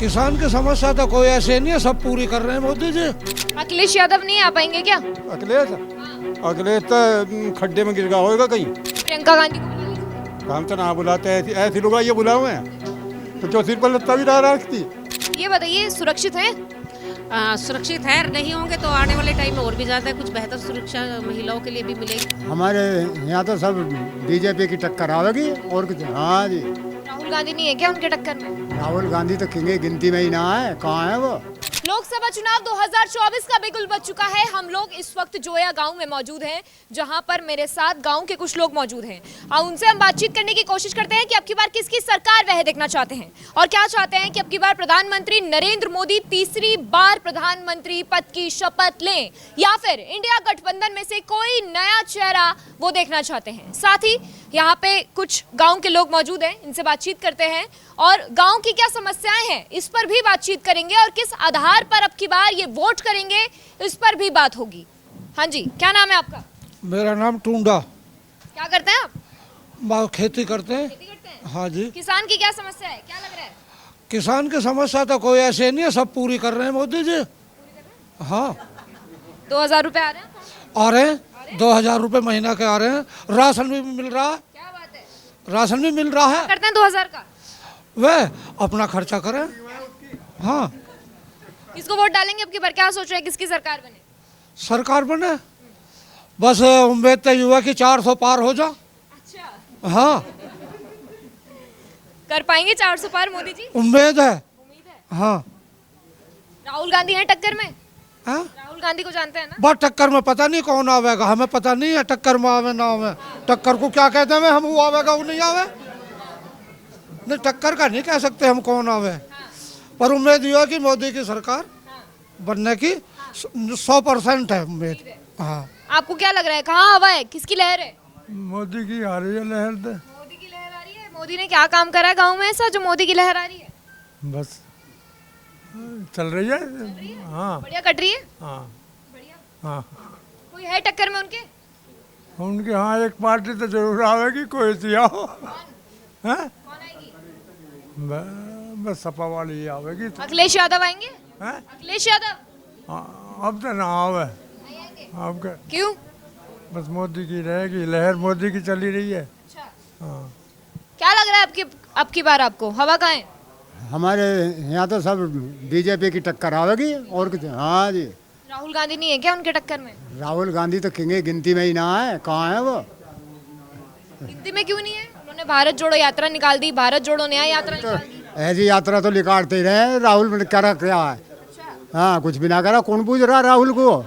किसान की समस्या तो कोई ऐसे नहीं है, सब पूरी कर रहे हैं मोदी जी। अखिलेश यादव नहीं आ पाएंगे क्या? अखिलेश तो खड्डे में गिर गया होगा कहीं। प्रियंका गांधी को बुला लीजिए। हम तो ना बुलाते, ऐसी लोग ये बुलाए हुए हैं तो जो सिर पर लत्ता भी डाल रखती। ये बताइए, सुरक्षित है? सुरक्षित है, नहीं होंगे तो आने वाले टाइम में और भी ज़्यादा कुछ बेहतर सुरक्षा महिलाओं के लिए भी मिलेगी। हमारे यहाँ तो सब बीजेपी की टक्कर आवेगी और कुछ। हाँ जी। राहुल गांधी नहीं है क्या उनके टक्कर में? राहुल गांधी तो किंगे गिनती में ही ना है, कहाँ है वो? लोकसभा चुनाव 2024 का बिगुल बज चुका है। हम लोग इस वक्त जोया गांव में मौजूद हैं, जहां पर मेरे साथ गांव के कुछ लोग मौजूद हैं और उनसे हम बातचीत करने की कोशिश करते हैं कि अब की बार किसकी सरकार वह देखना चाहते हैं और क्या चाहते हैं कि अब की बार प्रधानमंत्री नरेंद्र मोदी तीसरी बार प्रधानमंत्री पद की शपथ लें या फिर इंडिया गठबंधन में से कोई नया चेहरा वो देखना चाहते हैं। साथ ही यहाँ पे कुछ गांव के लोग मौजूद हैं, इनसे बातचीत करते हैं और गांव की क्या समस्याएं हैं इस पर भी बातचीत करेंगे और किस आधार पर अब की बार ये वोट करेंगे इस पर भी बात होगी। हाँ जी, क्या नाम है आपका? मेरा नाम टूंडा। क्या करते हैं आप? खेती करते हैं। खेती करते हैं। हाँ जी। किसान की क्या समस्या है, क्या लग रहा है? किसान की समस्या तो कोई ऐसे नहीं है, सब पूरी कर रहे हैं मोदी जी। हाँ, 2000 रुपए आ रहे हैं? आ रहे हैं, 2000 रुपये महीना के आ रहे हैं। राशन भी मिल रहा है, क्या बात है, राशन भी मिल रहा है। करते हैं 2000 का? वह अपना खर्चा करें। हाँ, किसको वोट डालेंगे अब की बार, क्या सोच रहे हैं किसकी सरकार बने? सरकार बने, बस उम्मीद तो युवा की 400 पार हो जा। अच्छा, हाँ, कर पाएंगे 400 पार मोदी जी? उम्मीद है। उम्मीद है। हाँ। राहुल गांधी हैं टक्कर में? हाँ? राहुल गांधी को जानते हैं ना? बस टक्कर में पता नहीं कौन आवेगा, हमें पता नहीं है टक्कर में आवे ना आवे। टक्कर को क्या कहते हैं, हम वो आवेगा वो नहीं आवे। नहीं, टक्कर का नहीं कह सकते हम कौन आवे, पर उम्मीद ये है कि मोदी की सरकार बनने की 100% है उम्मीद। हाँ। आपको क्या लग रहा है, कहाँ हवा है, किसकी लहर है? मोदी की आ रही है लहर तो। मोदी की लहर आ रही है। मोदी ने क्या काम करा है गाँव में ऐसा जो मोदी की लहर आ रही है? बस चल रही है। हाँ बढ़िया कट रही है। हाँ बढ़िया। हाँ कोई है टक्कर में उनके? उनके हाँ एक पार्टी तो जरूर आवेगी, कोई सी आओ। हैं? कौन आएगी? बस सपा वाली ही आवेगी। अखिलेश यादव आएंगे? हैं? अखिलेश यादव हाँ, अब तो ना आवे। नहीं आएंगे? अब क्या, क्यों? बस मोदी की रहेगी लहर, मोदी की चली रही है। अच्छा, हाँ। क्या लग रहा है अब की बार आपको हवा कहाँ है? हमारे यहाँ तो सब बीजेपी की टक्कर आवेगी और कुछ। हाँ जी। राहुल गांधी नहीं है क्या उनके टक्कर में? राहुल गांधी तो किंगे गिनती में ही ना है, कहाँ है वो? गिनती में क्यों नहीं है? उन्होंने भारत जोड़ो यात्रा निकाल दी, भारत जोड़ो न्याय यात्रा तो निकाल दी। ऐसी यात्रा तो निकालते ही रहे। राहुल ने करा क्या है? हाँ, कुछ भी ना करा। कौन पूछ रहा राहुल को?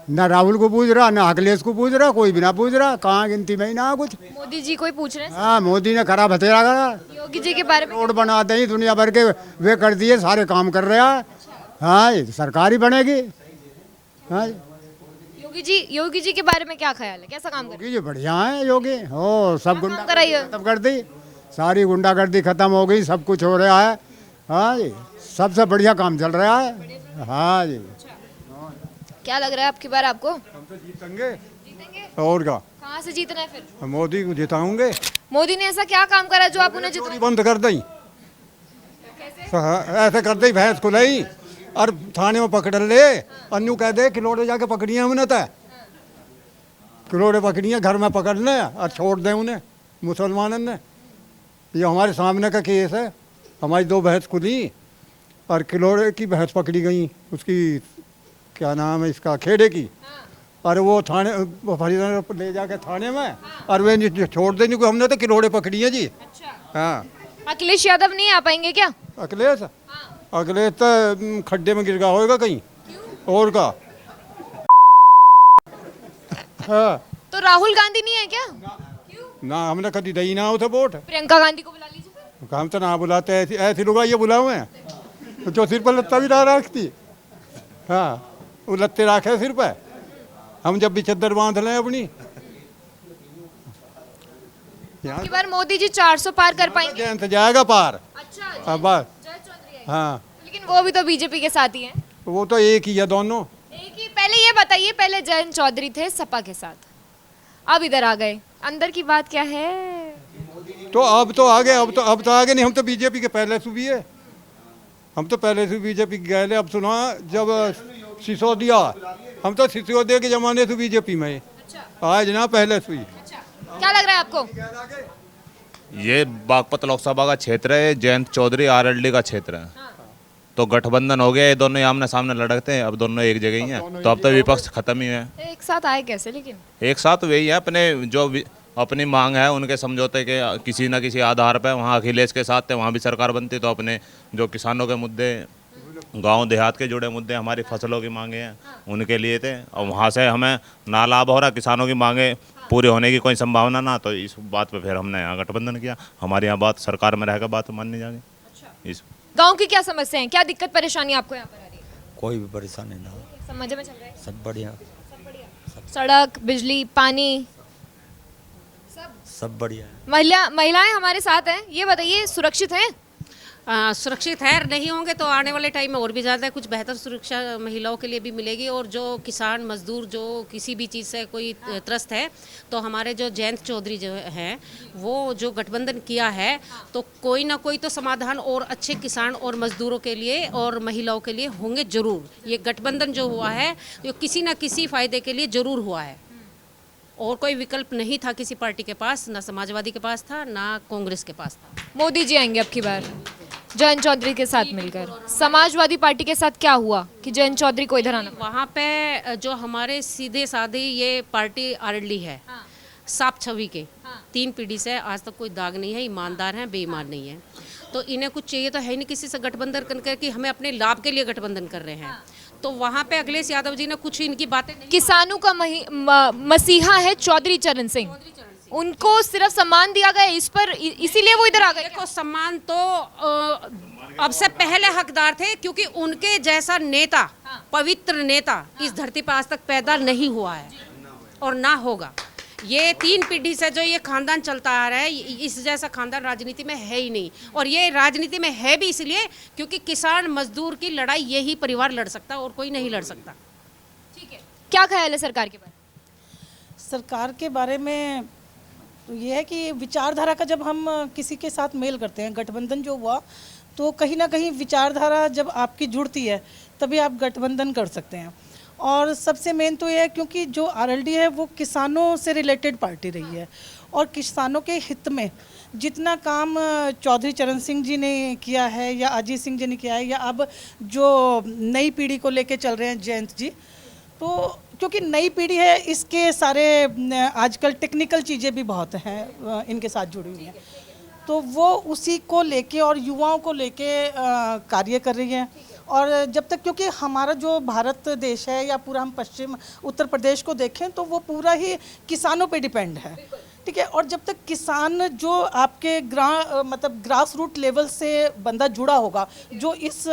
ना राहुल को पूछ रहा, ना अखिलेश को पूछ रहा, कोई भी ना पूछ रहा। कहाँ गिनती में ही ना कुछ। मोदी जी को ही पूछ रहे हैं। हाँ, मोदी ने खरा बतेरा करा, योगी जी के बारे में? रोड बनाते ही दुनिया भर के वे कर दिए, सारे काम कर रहा है। हाँ, ये तो सरकार ही बनेगी। हाँ, योगी जी के बारे में क्या ख्याल है, कैसा काम कर योगी जी बढ़िया है। योगी हो सब गुंडा कराइए? खत्म कर दी, सारी गुंडागर्दी खत्म हो गई, सब कुछ हो रहा है। हाँ जी, सबसे बढ़िया काम चल रहा है। हाँ जी। क्या लग रहा है आपकी बार आपको? हम तो जीतेंगे जीतेंगे? और क्या, कहाँ से जीतना है फिर? मोदी को जिताऊंगे। मोदी ने ऐसा क्या काम करा जो आप उन्हें चोरी जिताएं? बंद कर दी, ऐसे कर दी भैंस को नहीं और थाने में पकड़ ले। अन्नू कह दे किलोड़े जाके पकड़िए हमने तो, किलोड़े पकड़िए घर में पकड़ ले और छोड़ दे उन्हें मुसलमानों ने। ये हमारे सामने का केस है। हमारी 2 भैंस खुली और किलोड़े की भैंस पकड़ी गई, उसकी क्या नाम है इसका, खेड़े की। और वो थाने वो फरीदाबाद ले जाके थाने में और वे छोड़ देने को, हमने तो किलोड़े पकड़ी है जी। अच्छा, हाँ। अखिलेश यादव नहीं आ पाएंगे क्या? अखिलेश अखिलेश तो खड्डे में गिर गया होगा कहीं और का। हाँ। तो राहुल गांधी नहीं है क्या? क्यों? ना हमने कभी दई ना उसे वोट। प्रियंका गांधी को बुला लीजिए फिर। हम तो ना बुलाते, ऐसी लोग ये बुलाए हुए हैं तो जो सिर पर लत्ता भी डाल रखती। हाँ, वो लत्ते रखे सिर पर, हम जब भी चद्दर बांध लें अपनी। की बार मोदी जी 400 पार कर पाएंगे? जयंत जाएगा पार। अच्छा, हाँ बस। जय चौधरी है। हाँ, लेकिन वो भी तो बीजेपी के साथ ही हैं। वो तो एक ही है दोनों। एक ही? पहले ये बताइए, पहले जयंत चौधरी थे सपा के साथ, अब इधर आ गए, अंदर की बात क्या है? तो अब तो आगे, अब तो आगे नहीं, हम तो बीजेपी के पहले से भी है। हम तो पहले से बीजेपी गए ले। अब सुना जब सिसोदिया, हम तो सिसोदिया के ज़माने से बीजेपी में आज ना पहले से ही। क्या लग रहा है आपको? ये बागपत लोकसभा का क्षेत्र है, जयंत चौधरी आरएलडी का क्षेत्र है। तो गठबंधन हो गया, ये दोनों आमने सामने लड़कते हैं, अब दोनों एक जगह ही हैं। तो अब तो विपक्ष खत्म ही है। एक साथ आए कैसे लेकिन? एक साथ वही है, अपने जो अपनी मांग है उनके समझौते के किसी न किसी आधार पर। वहाँ अखिलेश के साथ थे, वहाँ भी सरकार बनती। तो अपने जो किसानों के मुद्दे, गांव देहात के जुड़े मुद्दे, हमारी फसलों की मांगे हैं, उनके लिए थे। और वहाँ से हमें ना लाभ हो रहा, किसानों की मांगे पूरी होने की कोई संभावना ना। तो इस बात पे फिर हमने यहाँ गठबंधन किया। हमारी यहाँ बात सरकार में रहकर बात माननी जाएगी। इस गांव की क्या समस्या है, क्या दिक्कत परेशानी आपको यहाँ पर आ रही है? कोई भी परेशानी ना हो, सब मजे में चल रहा है? सब बढ़िया, सड़क, बिजली, पानी, सब बढ़िया है। महिलाएं हमारे साथ हैं, ये बताइए सुरक्षित हैं? सुरक्षित है, नहीं होंगे तो आने वाले टाइम में और भी ज़्यादा कुछ बेहतर सुरक्षा महिलाओं के लिए भी मिलेगी। और जो किसान मजदूर जो किसी भी चीज़ से कोई त्रस्त है, तो हमारे जो जयंत चौधरी जो हैं वो जो गठबंधन किया है, तो कोई ना कोई तो समाधान और अच्छे किसान और मजदूरों के लिए और महिलाओं के लिए होंगे ज़रूर। ये गठबंधन जो हुआ है ये किसी न किसी फ़ायदे के लिए ज़रूर हुआ है, और कोई विकल्प नहीं था किसी पार्टी के पास, ना समाजवादी के पास था, ना कांग्रेस के पास था। मोदी जी आएंगे अब की बार जयंत चौधरी के साथ मिलकर। समाजवादी पार्टी के साथ क्या हुआ कि जयंत चौधरी को इधर आना? वहाँ पे जो हमारे सीधे साधे ये पार्टी आरएलडी है, साफ छवि के 3 पीढ़ी से आज तक कोई दाग नहीं है, ईमानदार हैं, बेईमान नहीं है। तो इन्हें कुछ चाहिए तो है नहीं किसी से गठबंधन करके कि हमें अपने लाभ के लिए गठबंधन कर रहे हैं। तो वहाँ पे अखिलेश यादव जी ने कुछ इनकी बातें नहीं। किसानों का मसीहा है चौधरी चरण सिंह, उनको सिर्फ सम्मान दिया गया इस पर, इसीलिए वो इधर आ गए। देखो, सम्मान तो अब से पहले हकदार थे, क्योंकि उनके जैसा नेता, पवित्र नेता इस धरती पर आज तक पैदा नहीं हुआ है और ना होगा। ये 3 पीढ़ी से जो ये खानदान चलता आ रहा है, इस जैसा खानदान राजनीति में है ही नहीं। और ये राजनीति में है भी इसलिए क्योंकि किसान मजदूर की लड़ाई यही परिवार लड़ सकता और कोई नहीं लड़ सकता। ठीक है, क्या ख्याल है सरकार के बारे में? सरकार के बारे में तो ये है कि विचारधारा का जब हम किसी के साथ मेल करते हैं, गठबंधन जो हुआ, तो कहीं ना कहीं विचारधारा जब आपकी जुड़ती है तभी आप गठबंधन कर सकते हैं। और सबसे मेन तो ये है क्योंकि जो आरएलडी है वो किसानों से रिलेटेड पार्टी रही है, और किसानों के हित में जितना काम चौधरी चरण सिंह जी ने किया है या अजीत सिंह जी ने किया है, या अब जो नई पीढ़ी को लेके चल रहे हैं जयंत जी, तो क्योंकि नई पीढ़ी है, इसके सारे आजकल टेक्निकल चीज़ें भी बहुत हैं इनके साथ जुड़ी हुई हैं, तो वो उसी को लेके और युवाओं को लेके कार्य कर रही है। और जब तक, क्योंकि हमारा जो भारत देश है या पूरा हम पश्चिम उत्तर प्रदेश को देखें तो वो पूरा ही किसानों पे डिपेंड है, ठीक है। और जब तक किसान जो आपके मतलब ग्रास रूट लेवल से बंदा जुड़ा होगा, जो इस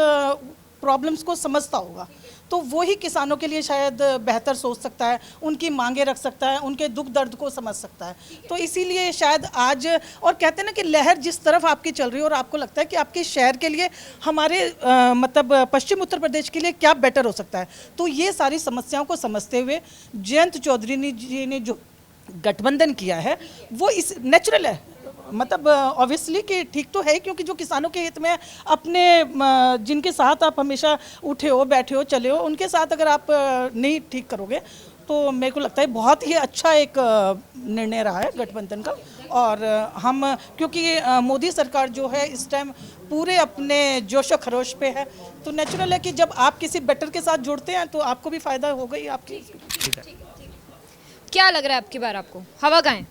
प्रॉब्लम्स को समझता होगा, तो वो ही किसानों के लिए शायद बेहतर सोच सकता है, उनकी मांगे रख सकता है, उनके दुख दर्द को समझ सकता है। तो इसीलिए शायद आज, और कहते हैं ना कि लहर जिस तरफ आपकी चल रही है और आपको लगता है कि आपके शहर के लिए, हमारे मतलब पश्चिम उत्तर प्रदेश के लिए क्या बेटर हो सकता है, तो ये सारी समस्याओं को समझते हुए जयंत चौधरी जी ने जो गठबंधन किया है वो इस नेचुरल है, मतलब ऑब्वियसली कि ठीक तो है, क्योंकि जो किसानों के हित में अपने जिनके साथ आप हमेशा उठे हो, बैठे हो, चले हो, उनके साथ अगर आप नहीं ठीक करोगे तो मेरे को लगता है बहुत ही अच्छा एक निर्णय रहा है गठबंधन का। और हम, क्योंकि मोदी सरकार जो है इस टाइम पूरे अपने जोशो खरोश पे है, तो नेचुरल है कि जब आप किसी बेटर के साथ जुड़ते हैं तो आपको भी फ़ायदा होगा ही आपकी। क्या लग रहा है आपकी बार आपको, हवा कहाँ है?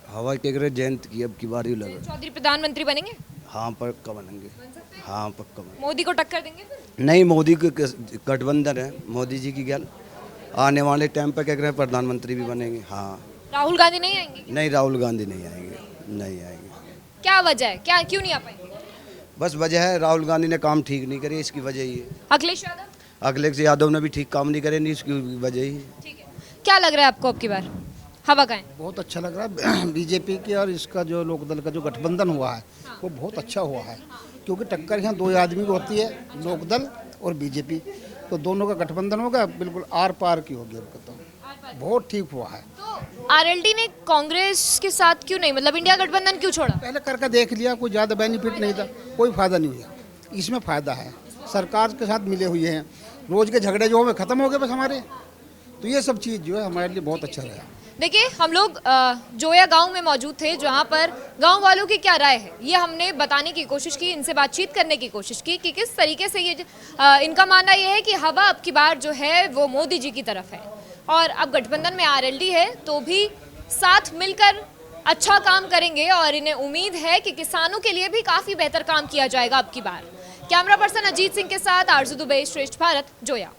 हवा के करे जयंत की अब की बार ही लगा। चौधरी प्रधानमंत्री बनेंगे? हाँ, पक्का बनेंगे। हाँ, पक्का बनेंगे। मोदी को टक्कर देंगे फिर? नहीं, मोदी के गठबंधन है, मोदी जी की गल आने वाले टाइम पर क्या करें, प्रधानमंत्री भी बनेंगे। हाँ। राहुल गांधी नहीं आएंगे? नहीं, राहुल गांधी नहीं आएंगे, नहीं आएंगे। क्या वजह है, क्या क्यों नहीं आ पाएंगे? बस वजह है राहुल गांधी ने काम ठीक नहीं करे, इसकी वजह ही है। अखिलेश यादव? अखिलेश यादव ने भी ठीक काम नहीं करे, नहीं, इसकी वजह ही। ठीक है, क्या लग रहा है आपको अब की बार हवा का है? बहुत अच्छा लग रहा है बीजेपी की, और इसका जो लोकदल का जो गठबंधन हुआ है वो बहुत अच्छा हुआ है, क्योंकि टक्कर यहाँ 2 आदमी की होती है, लोकदल और बीजेपी, तो दोनों का गठबंधन होगा, बिल्कुल आर पार की होगी। अब तो बहुत ठीक हुआ है। तो आरएलडी ने कांग्रेस के साथ क्यों नहीं, मतलब इंडिया गठबंधन क्यों छोड़ा? पहले करके देख लिया, कोई ज़्यादा बेनिफिट नहीं था, कोई फायदा नहीं हुआ, इसमें फ़ायदा है, सरकार के साथ मिले हुए हैं, रोज़ के झगड़े जो हमें ख़त्म हो गए बस हमारे। तो ये सब चीज़ जो है हमारे लिए बहुत अच्छा रहा। देखिए, हम लोग जोया गांव में मौजूद थे, जहां पर गांव वालों की क्या राय है ये हमने बताने की कोशिश की, इनसे बातचीत करने की कोशिश की कि किस तरीके से ये इनका मानना ये है कि हवा अब की बार जो है वो मोदी जी की तरफ है, और अब गठबंधन में आरएलडी है तो भी साथ मिलकर अच्छा काम करेंगे और इन्हें उम्मीद है कि किसानों के लिए भी काफ़ी बेहतर काम किया जाएगा अब की बार। कैमरा पर्सन अजीत सिंह के साथ आरजू दुबे, श्रेष्ठ भारत, जोया।